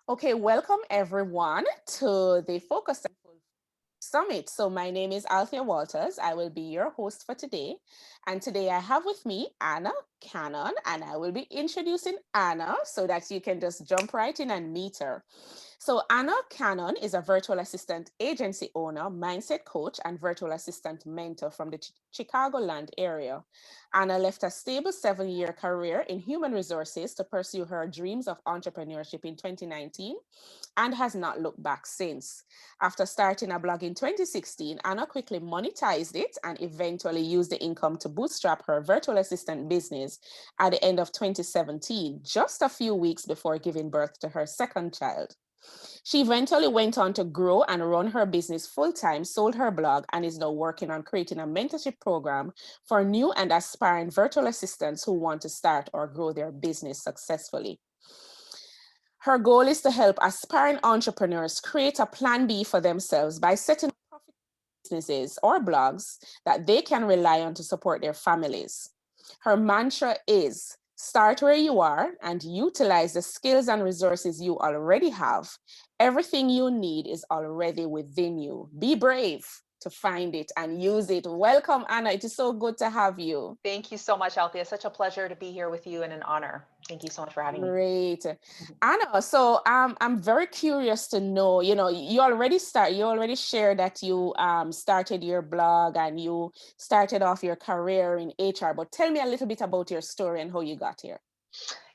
Okay, welcome everyone to the Focus and Full Summit. So my name is Althea Walters. I will be your host for today. And today I have with me Ana Canon, and I will be introducing Ana so that you can just jump right in and meet her. So Ana Canon is a virtual assistant agency owner, mindset coach, and virtual assistant mentor from the Chicagoland area. Ana left a stable 7-year career in human resources to pursue her dreams of entrepreneurship in 2019 and has not looked back since. After starting a blog in 2016, Ana quickly monetized it and eventually used the income to bootstrap her virtual assistant business at the end of 2017, just a few weeks before giving birth to her second child. She eventually went on to grow and run her business full time, sold her blog, and is now working on creating a mentorship program for new and aspiring virtual assistants who want to start or grow their business successfully. Her goal is to help aspiring entrepreneurs create a plan B for themselves by setting up profitable businesses or blogs that they can rely on to support their families. Her mantra is start where you are and utilize the skills and resources you already have. Everything you need is already within you. Be brave to find it and use it. Welcome, Ana. It is so good to have you. Thank you so much, Althea. Such a pleasure to be here with you and an honor. Thank you so much for having me. Great. Anna, so I'm very curious to know, you already shared that you started your blog and you started off your career in HR, but tell me a little bit about your story and how you got here.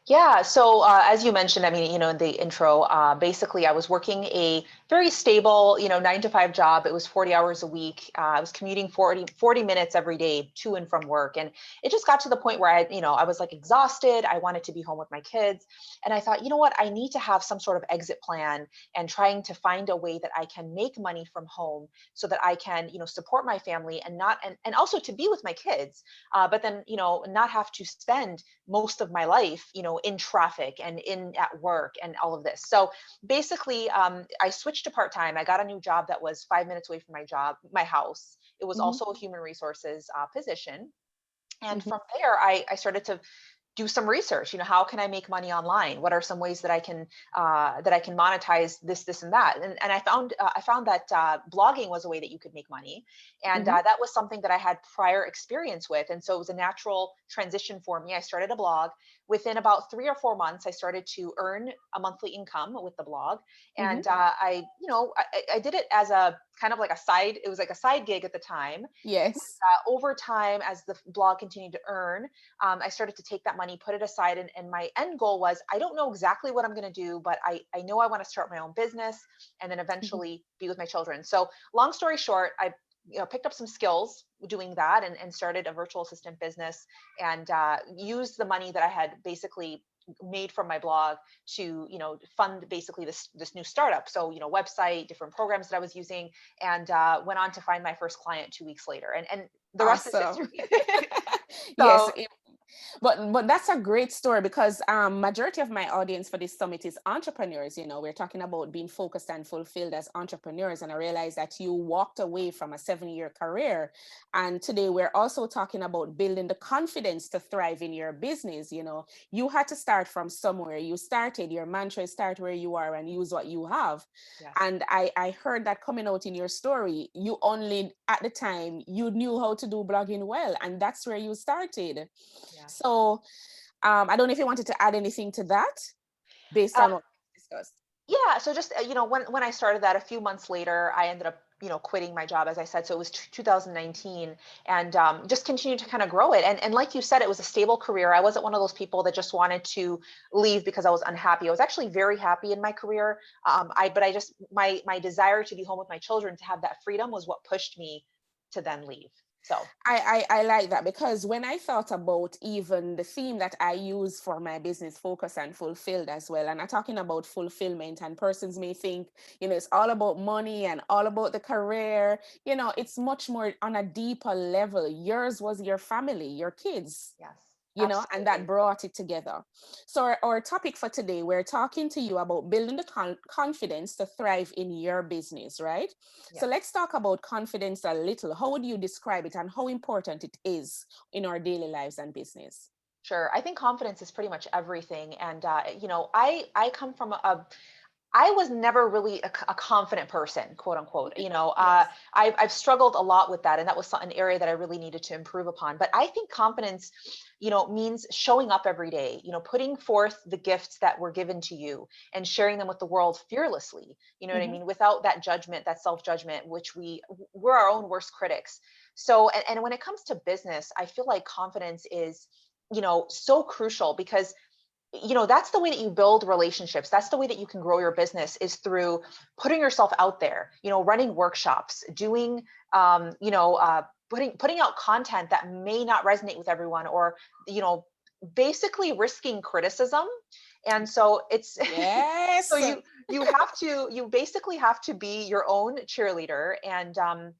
Yeah, so as you mentioned, in the intro, basically I was working a very stable, 9 to 5 job. It was 40 hours a week. I was commuting 40 minutes every day to and from work. And it just got to the point where I was like exhausted. I wanted to be home with my kids. And I thought, you know what, I need to have some sort of exit plan and trying to find a way that I can make money from home so that I can, support my family and and also to be with my kids, but then, not have to spend most of my life, in traffic and in at work and all of this. So basically, I switched to part-time. I got a new job that was 5 minutes away from my house. It was Hmm. also a human resources position. And Hmm. from there, I started to do some research. How can I make money online? What are some ways that I can monetize this and that? And I found that blogging was a way that you could make money, and Hmm. that was something that I had prior experience with, and so it was a natural transition for me. I started a blog. Within about 3 or 4 months, I started to earn a monthly income with the blog, Hmm. and I did it as a kind of like a side. It was like a side gig at the time. Yes. Over time, as the blog continued to earn, I started to take that money, put it aside. And my end goal was, I don't know exactly what I'm going to do, but I know I want to start my own business and then Hmm. eventually be with my children. So long story short, I picked up some skills doing that, and started a virtual assistant business, and used the money that I had basically made from my blog to fund basically this new startup. So website, different programs that I was using, and went on to find my first client 2 weeks later, and the rest is Awesome. history. Yes, So but that's a great story because majority of my audience for this summit is entrepreneurs. We're talking about being focused and fulfilled as entrepreneurs, and I realized that you walked away from a 7-year career, and today we're also talking about building the confidence to thrive in your business. You had to start from somewhere. You started your mantra is start where you are and use what you have. yes, And I heard that coming out in your story. You only at the time you knew how to do blogging well, and that's where you started. yes. So I don't know if you wanted to add anything to that based Um, on what we discussed. yeah. So just when I started that, a few months later, I ended up quitting my job, as I said. So it was 2019, and just continued to kind of grow it. And like you said, it was a stable career. I wasn't one of those people that just wanted to leave because I was unhappy. I was actually very happy in my career. But I just my desire to be home with my children, to have that freedom, was what pushed me to then leave. So I like that because when I thought about even the theme that I use for my business, focus and fulfilled as well, and I'm talking about fulfillment, and persons may think, it's all about money and all about the career. It's much more on a deeper level. Yours was your family, your kids, yes, and that absolutely. brought it together. So our topic for today, we're talking to you about building the confidence to thrive in your business, right? So Yes. let's talk about confidence a little. How would you describe it and how important it is in our daily lives and business? Sure. I think confidence is pretty much everything. And I come from I was never really a confident person, quote unquote. Yes. I've struggled a lot with that, and that was an area that I really needed to improve upon. But I think confidence, means showing up every day. Putting forth the gifts that were given to you and sharing them with the world fearlessly. You know what I Hmm. mean? Without that judgment, that self judgment, which we're our own worst critics. So, and when it comes to business, I feel like confidence is, so crucial because that's the way that you build relationships. That's the way that you can grow your business, is through putting yourself out there, running workshops, doing putting out content that may not resonate with everyone, or you know basically risking criticism. And so it's so Yes. you basically have to be your own cheerleader. And I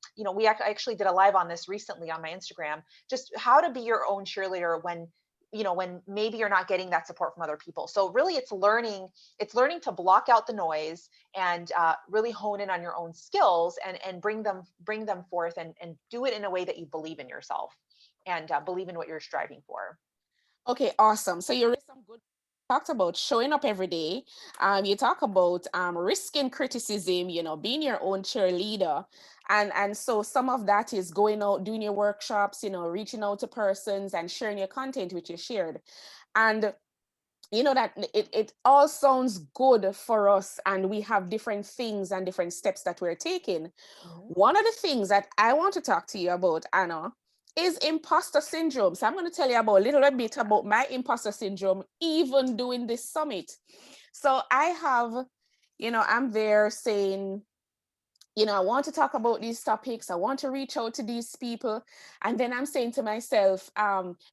actually did a live on this recently on my Instagram, just how to be your own cheerleader when maybe you're not getting that support from other people. So really it's learning to block out the noise and really hone in on your own skills, and bring them forth, and do it in a way that you believe in yourself, and believe in what you're striving for. Okay, awesome. So you raised some good talked about showing up every day. You talk about risking criticism, being your own cheerleader. And so some of that is going out, doing your workshops, reaching out to persons and sharing your content, which you shared. And that it all sounds good for us, and we have different things and different steps that we're taking. Mhm. One of the things that I want to talk to you about, Anna, is imposter syndrome. So I'm going to tell you about a little bit about my imposter syndrome, even doing this summit. So I have, I'm there saying, I want to talk about these topics. I want to reach out to these people. And then I'm saying to myself,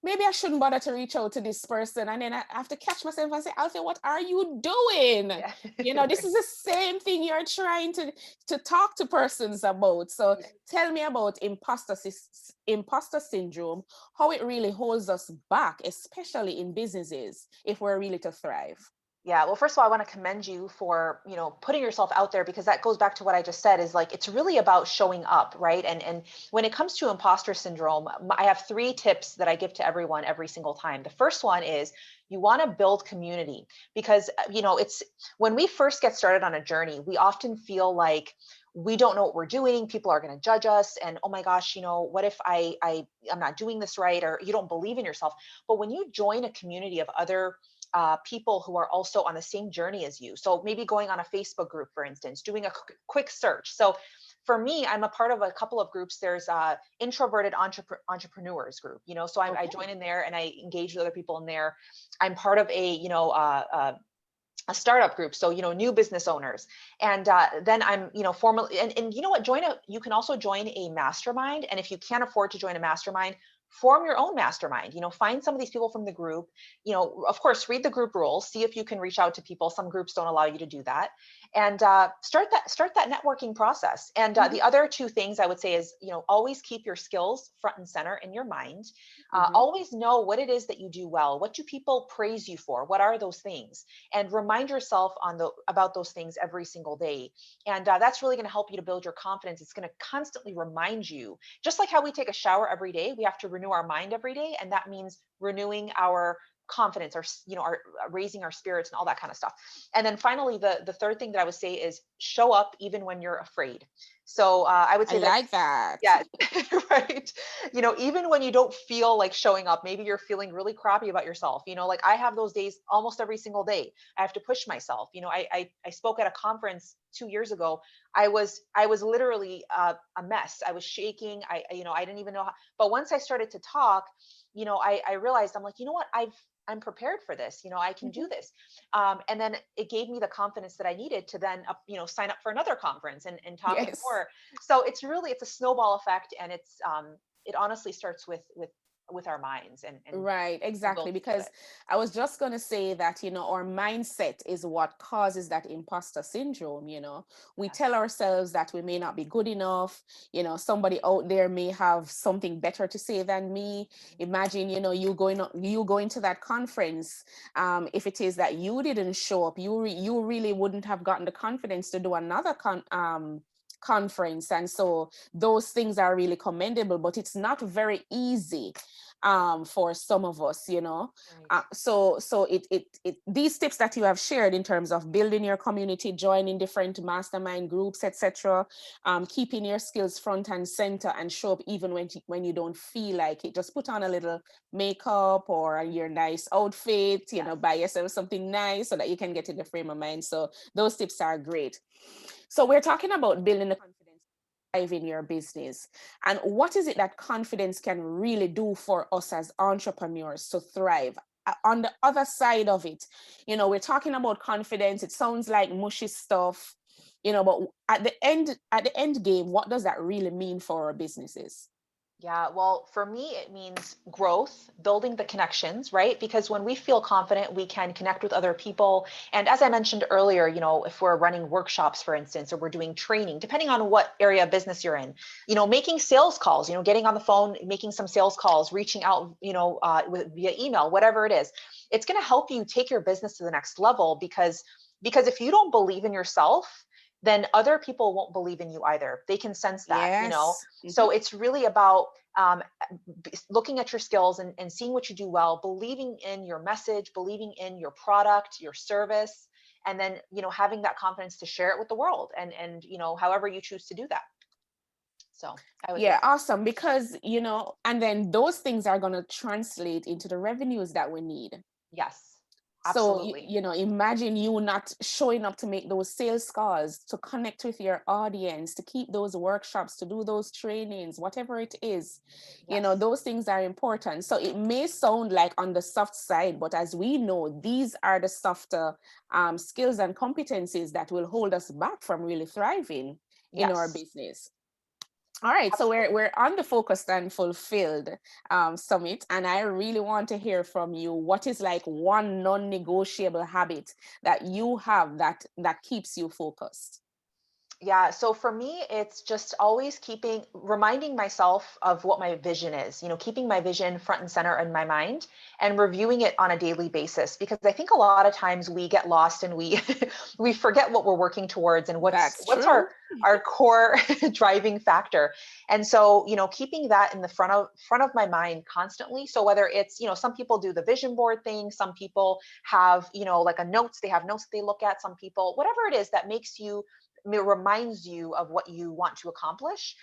maybe I shouldn't bother to reach out to this person. And then I have to catch myself and say, Althea, what are you doing? Yeah. This is the same thing you're trying to talk to persons about. So Yeah. tell me about imposter syndrome, how it really holds us back, especially in businesses, if we're really to thrive. Yeah, well, first of all, I want to commend you for, putting yourself out there, because that goes back to what I just said, is like it's really about showing up, right? And when it comes to imposter syndrome, I have 3 tips that I give to everyone every single time. The first one is you want to build community, because it's when we first get started on a journey, we often feel like we don't know what we're doing. People are going to judge us, and oh my gosh, what if I'm not doing this right, or you don't believe in yourself. But when you join a community of other people who are also on the same journey as you. So maybe going on a Facebook group, for instance, doing a quick search. So for me, I'm a part of a couple of groups. There's a introverted entrepreneurs group, so I Okay. join in there and I engage with other people in there. I'm part of a startup group, so new business owners. And then I'm formally, and you know what, you can also join a mastermind. And if you can't afford to join a mastermind, form your own mastermind. Find some of these people from the group. Of course, read the group rules, see if you can reach out to people. Some groups don't allow you to do that. And start that networking process. And Mhm. the other 2 things I would say is, always keep your skills front and center in your mind. Mhm. Always know what it is that you do well. What do people praise you for? What are those things? And remind yourself about those things every single day. And that's really going to help you to build your confidence. It's going to constantly remind you, just like how we take a shower every day, we have to renew our mind every day. And that means renewing our confidence, our raising our spirits and all that kind of stuff. And then finally, the third thing that I would say is show up even when you're afraid. So I would I say that's, like that. yeah, right. Even when you don't feel like showing up, maybe you're feeling really crappy about yourself. Like I have those days almost every single day. I have to push myself. I spoke at a conference 2 years ago. I was literally a mess. I was shaking. I didn't even know how. But once I started to talk, I realized, I'm like, what, I'm prepared for this. I can do Mhm. this. And then it gave me the confidence that I needed to then, sign up for another conference and talk with Yes. more. So it's a snowball effect, and it honestly starts with our minds, and Right, we exactly. build into Because it. I was just going to say that, our mindset is what causes that imposter syndrome. We Yes. tell ourselves that we may not be good enough. Somebody out there may have something better to say than me. Imagine, you going to that conference. If it is that you didn't show up, you really wouldn't have gotten the confidence to do another conference. And so those things are really commendable, but it's not very easy. for some of us, you know. Right. So these tips that you have shared in terms of building your community, joining different mastermind groups, etc., keeping your skills front and center, and show up even when you don't feel like it. Just put on a little makeup or your nice outfit, you know, Yes. buy yourself something nice so that you can get in the frame of mind. So those tips are great. So we're talking about building the confidence in your business. And what is it that confidence can really do for us as entrepreneurs to thrive? On the other side of it, you know, we're talking about confidence. It sounds like mushy stuff, you know, but at the end game, what does that really mean for our businesses? Yeah, well, for me, it means growth, building the connections, right? Because when we feel confident, we can connect with other people. And as I mentioned earlier, if we're running workshops, for instance, or we're doing training, depending on what area of business you're in, making sales calls, getting on the phone, making some sales calls, reaching out, via email, whatever it is, it's going to help you take your business to the next level because if you don't believe in yourself, then other people won't believe in you either. They can sense that. Yes. So it's really about looking at your skills and seeing what you do well, believing in your message, believing in your product, your service, and then having that confidence to share it with the world, and however you choose to do that. So I would say Yeah, so. awesome. Because, you know, and then those things are going to translate into the revenues that we need. Yes, So, absolutely. you know, imagine you not showing up to make those sales calls, to connect with your audience, to keep those workshops, to do those trainings, whatever it is. You know, Yes. those things are important. So it may sound like on the soft side, but as we know, these are the softer skills and competencies that will hold us back from really thriving in our Yes, business. All right, so absolutely. we're on the Focused and Fulfilled Summit, and I really want to hear from you. What is like one non-negotiable habit that you have that keeps you focused? Yeah, so for me, it's just always reminding myself of what my vision is, keeping my vision front and center in my mind and reviewing it on a daily basis. Because I think a lot of times we get lost and we we forget what we're working towards and what's That's what's true. our core driving factor. And so, keeping that in the front of my mind constantly. So whether it's, some people do the vision board thing, some people have, like they have notes that they look at, some people, whatever it is that makes you it reminds you of what you want to accomplish.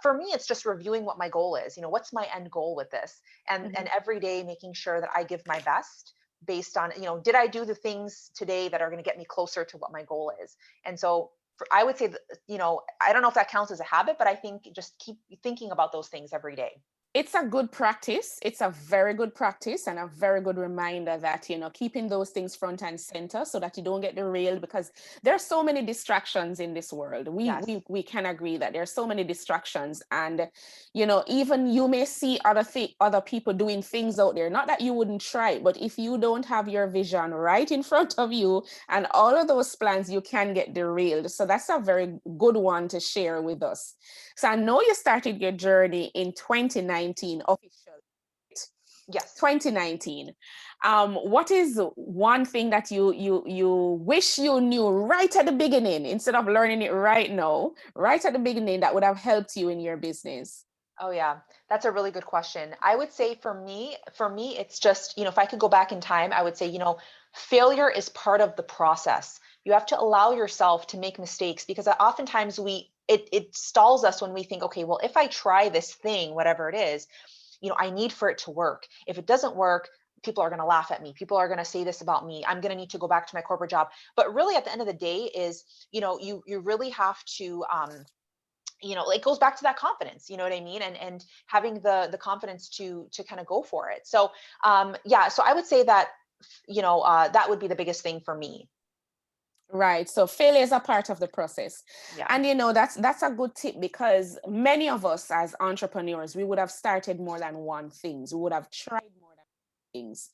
For me, it's just reviewing what my goal is. What's my end goal with this, and Mhm. every day making sure that I give my best based on, did I do the things today that are going to get me closer to what my goal is. And so I would say that, I don't know if that counts as a habit, but I think just keep thinking about those things every day. It's a good practice. It's a very good practice and a very good reminder that, you know, keeping those things front and center so that you don't get derailed, because there are so many distractions in this world. Yes. We can agree that there are so many distractions, and you know, even you may see other people doing things out there, not that you wouldn't try, but if you don't have your vision right in front of you and all of those plans, you can get derailed. So that's a very good one to share with us. So I know you started your journey in 2019 officially. Yes. 2019. What is one thing that you wish you knew right at the beginning instead of learning it right now, right at the beginning, that would have helped you in your business? Oh yeah, that's a really good question. I would say for me, it's just, if I could go back in time, I would say, failure is part of the process. You have to allow yourself to make mistakes because oftentimes it stalls us when we think, okay, well, if I try this thing, whatever it is, I need for it to work. If it doesn't work, people are going to laugh at me. People are going to say this about me. I'm going to need to go back to my corporate job. But really at the end of the day is, you really have to it goes back to that confidence, you know what I mean, and having the confidence to kind of go for it. So yeah, so I would say that that would be the biggest thing for me. Right. So failure is a part of the process. Yeah. And you know, that's a good tip, because many of us as entrepreneurs, we would have started more than one things. We would have tried more than things.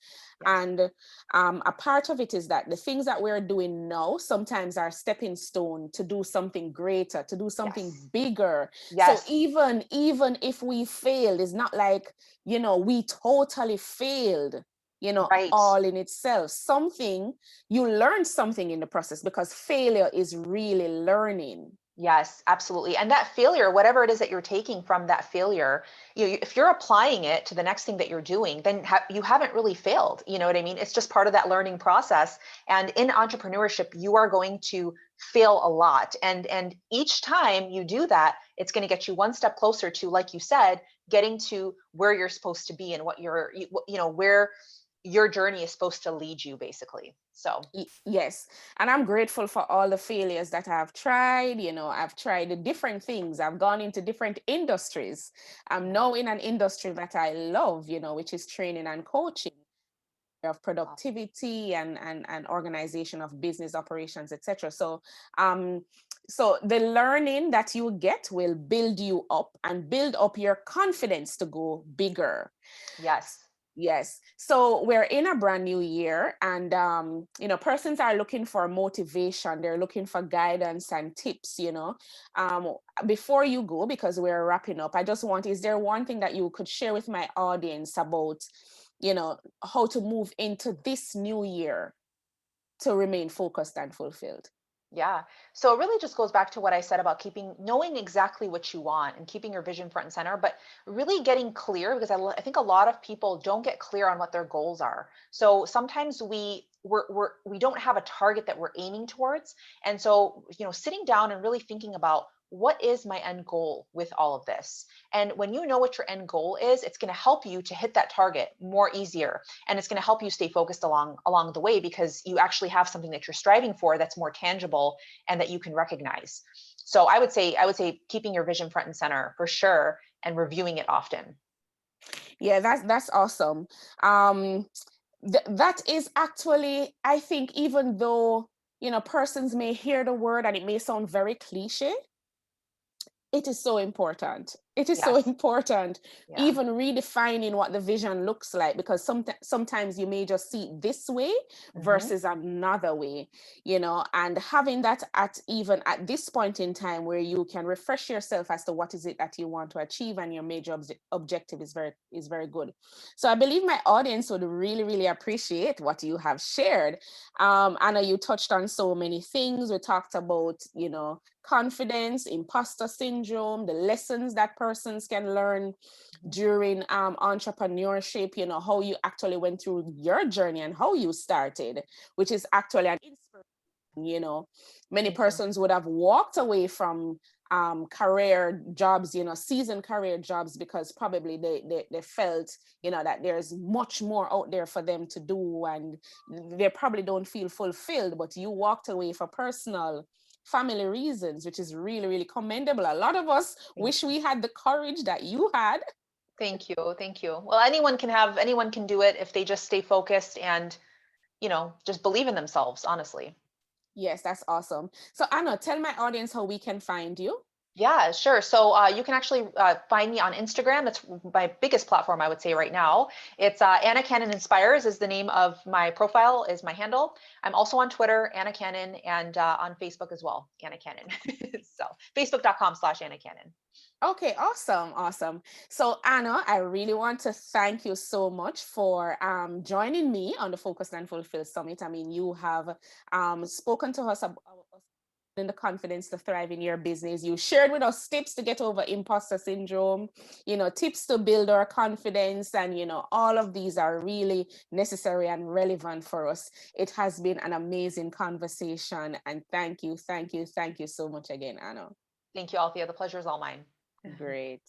Yes. And a part of it is that the things that we're doing now sometimes are stepping stone to do something greater, to do something Yes. bigger. So Yes. even if we failed, it's not like, you know, we totally failed, you know, Right. all in itself. Something, you learn something in the process, because failure is really learning. Yes, absolutely. And that failure, whatever it is that you're taking from that failure, if you're applying it to the next thing that you're doing, then you haven't really failed. You know what I mean? It's just part of that learning process. And in entrepreneurship, you are going to fail a lot. And each time you do that, it's going to get you one step closer to, like you said, getting to where you're supposed to be and where your journey is supposed to lead you, basically. So, Yes. And I'm grateful for all the failures that I've tried. I've tried the different things. I've gone into different industries. I'm yeah, now in an industry that I love, which is training and coaching of awesome. productivity and organization of business operations, etc. So the learning that you get will build you up and build up your confidence to go bigger. Yes. Yes. So we're in a brand new year, and persons are looking for motivation. They're looking for guidance and tips. Before you go, because we're wrapping up, is there one thing that you could share with my audience about, how to move into this new year to remain focused and fulfilled? Yeah. So it really just goes back to what I said about knowing exactly what you want and keeping your vision front and center, but really getting clear, because I think a lot of people don't get clear on what their goals are. So sometimes we don't have a target that we're aiming towards. And so, sitting down and really thinking about, what is my end goal with all of this? And when you know what your end goal is, it's going to help you to hit that target more easier, and it's going to help you stay focused along the way, because you actually have something that you're striving for that's more tangible and that you can recognize. So I would say keeping your vision front and center for sure, and reviewing it often. Yeah, that's awesome. Um, that is actually, I think, even though persons may hear the word and it may sound very cliche, it is so important. It is so Yes. important, Yeah. even redefining what the vision looks like, because sometimes you may just see it this way Hmm. versus another way, and having that even at this point in time where you can refresh yourself as to what is it that you want to achieve, and your major objective is very good. So I believe my audience would really, really appreciate what you have shared. Anna, you touched on so many things. We talked about, confidence, imposter syndrome, the lessons that persons can learn during entrepreneurship, how you actually went through your journey and how you started, which is actually an inspiration. Many Thank you. persons would have walked away from career jobs, seasoned career jobs, because probably they felt, that there's much more out there for them to do, and they probably don't feel fulfilled. But you walked away for personal, family reasons, which is really, really commendable. A lot of us Thank wish you. we had the courage that you had. Thank you. Thank you. Well, anyone can do it if they just stay focused and, just believe in themselves, honestly. Yes, that's awesome. So Anna, tell my audience how we can find you. Yeah, sure. So you can actually find me on Instagram. That's my biggest platform, I would say, right now. It's Ana Canon Inspires is the name of my profile, is my handle. I'm also on Twitter, Ana Canon, and on Facebook as well, Ana Canon. So facebook.com/Ana Canon. Okay, awesome, awesome. So Anna, I really want to thank you so much for joining me on the Focus and Fulfill Summit. I mean, you have spoken to us about in the confidence to thrive in your business. You shared with us tips to get over imposter syndrome, tips to build our confidence, and all of these are really necessary and relevant for us. It has been an amazing conversation, and thank you, thank you, thank you so much again, Anna. Thank you, Althea. The pleasure is all mine. Great.